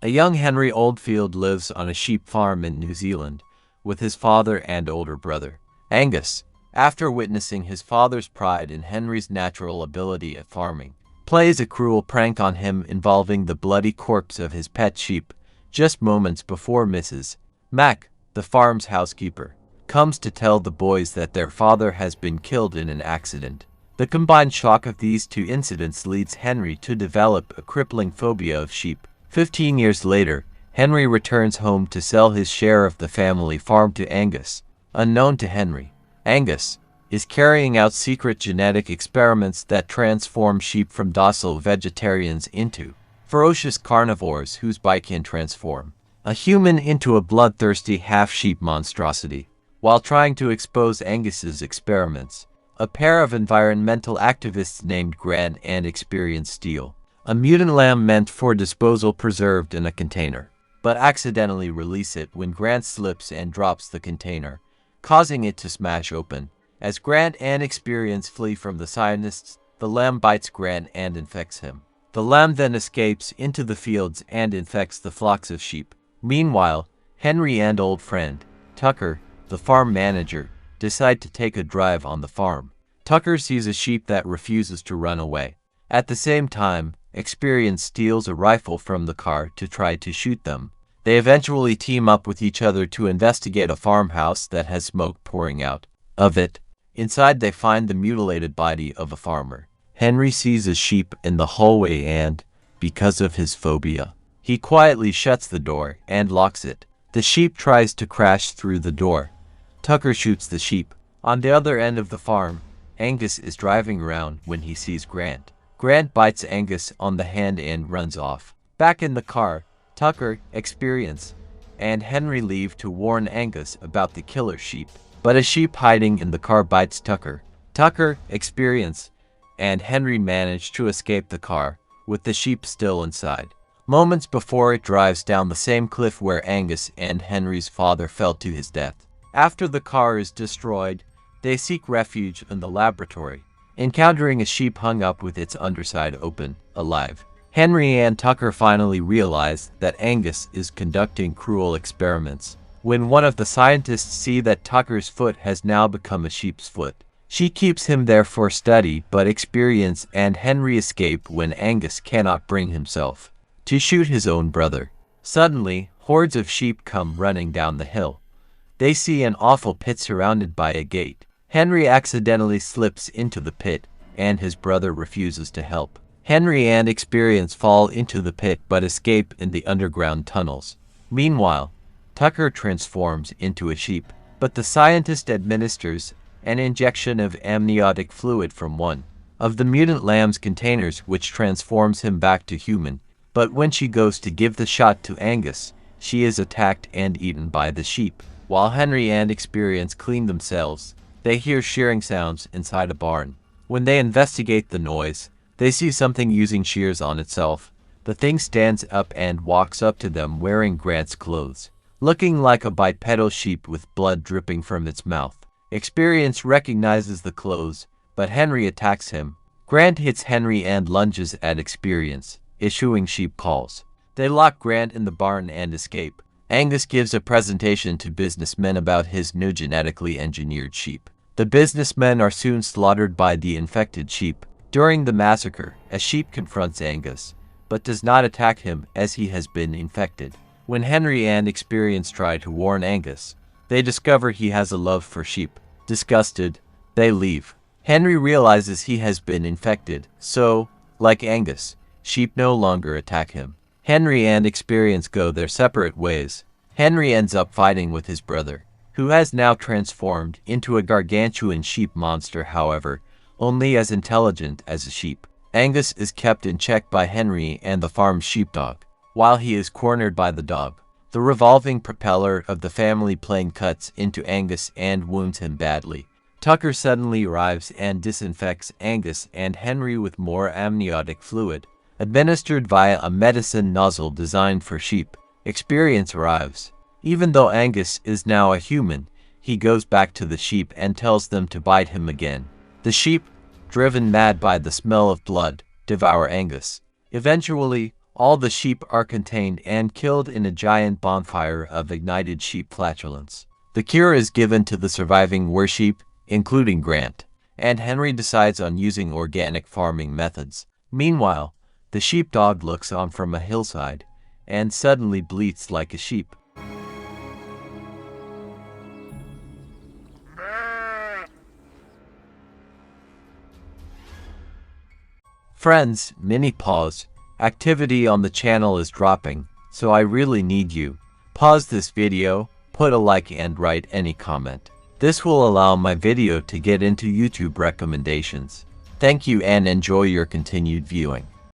A young Henry Oldfield lives on a sheep farm in New Zealand with his father and older brother, Angus. After witnessing his father's pride in Henry's natural ability at farming, plays a cruel prank on him involving the bloody corpse of his pet sheep. Just moments before Mrs. Mac, the farm's housekeeper, comes to tell the boys that their father has been killed in an accident. The combined shock of these two incidents leads Henry to develop a crippling phobia of sheep. 15 years later, Henry returns home to sell his share of the family farm to Angus. Unknown to Henry, Angus is carrying out secret genetic experiments that transform sheep from docile vegetarians into ferocious carnivores whose bite can transform a human into a bloodthirsty half-sheep monstrosity. While trying to expose Angus's experiments, a pair of environmental activists named Grant and Experience steal a mutant lamb meant for disposal preserved in a container, but accidentally release it when Grant slips and drops the container, causing it to smash open. As Grant and Experience flee from the scientists, the lamb bites Grant and infects him. The lamb then escapes into the fields and infects the flocks of sheep. Meanwhile, Henry and old friend, Tucker, the farm manager, decide to take a drive on the farm. Tucker sees a sheep that refuses to run away. At the same time, Experience steals a rifle from the car to try to shoot them. They eventually team up with each other to investigate a farmhouse that has smoke pouring out of it. Inside they find the mutilated body of a farmer. Henry sees a sheep in the hallway and, because of his phobia, he quietly shuts the door and locks it. The sheep tries to crash through the door. Tucker shoots the sheep. On the other end of the farm, Angus is driving around when he sees Grant. Grant bites Angus on the hand and runs off. Back in the car, Tucker, Experience, and Henry leave to warn Angus about the killer sheep. But a sheep hiding in the car bites Tucker. Tucker, Experience, and Henry manage to escape the car, with the sheep still inside. Moments before it drives down the same cliff where Angus and Henry's father fell to his death. After the car is destroyed, they seek refuge in the laboratory, encountering a sheep hung up with its underside open, alive. Henry and Tucker finally realize that Angus is conducting cruel experiments. When one of the scientists sees that Tucker's foot has now become a sheep's foot, she keeps him there for study, but Experience and Henry escape when Angus cannot bring himself to shoot his own brother. Suddenly, hordes of sheep come running down the hill. They see an awful pit surrounded by a gate. Henry accidentally slips into the pit, and his brother refuses to help. Henry and Experience fall into the pit but escape in the underground tunnels. Meanwhile, Tucker transforms into a sheep, but the scientist administers an injection of amniotic fluid from one of the mutant lamb's containers, which transforms him back to human. But when she goes to give the shot to Angus, she is attacked and eaten by the sheep. While Henry and Experience clean themselves, they hear shearing sounds inside a barn. When they investigate the noise, they see something using shears on itself. The thing stands up and walks up to them wearing Grant's clothes, looking like a bipedal sheep with blood dripping from its mouth. Experience recognizes the clothes, but Henry attacks him. Grant hits Henry and lunges at Experience, issuing sheep calls. They lock Grant in the barn and escape. Angus gives a presentation to businessmen about his new genetically engineered sheep. The businessmen are soon slaughtered by the infected sheep. During the massacre, a sheep confronts Angus, but does not attack him as he has been infected. When Henry and Experience try to warn Angus, they discover he has a love for sheep. Disgusted, they leave. Henry realizes he has been infected, so, like Angus, sheep no longer attack him. Henry and Experience go their separate ways. Henry ends up fighting with his brother, who has now transformed into a gargantuan sheep monster, however, only as intelligent as a sheep. Angus is kept in check by Henry and the farm's sheepdog. While he is cornered by the dog, the revolving propeller of the family plane cuts into Angus and wounds him badly. Tucker suddenly arrives and disinfects Angus and Henry with more amniotic fluid, administered via a medicine nozzle designed for sheep. Experience arrives. Even though Angus is now a human, he goes back to the sheep and tells them to bite him again. The sheep, driven mad by the smell of blood, devour Angus. Eventually, All the sheep are contained and killed in a giant bonfire of ignited sheep flatulence. The cure is given to the surviving were-sheep, including Grant, and Henry decides on using organic farming methods. Meanwhile, the sheepdog looks on from a hillside and suddenly bleats like a sheep. Friends, mini pause. Activity on the channel is dropping, so I really need you. Pause this video, put a like and write any comment. This will allow my video to get into YouTube recommendations. Thank you and enjoy your continued viewing.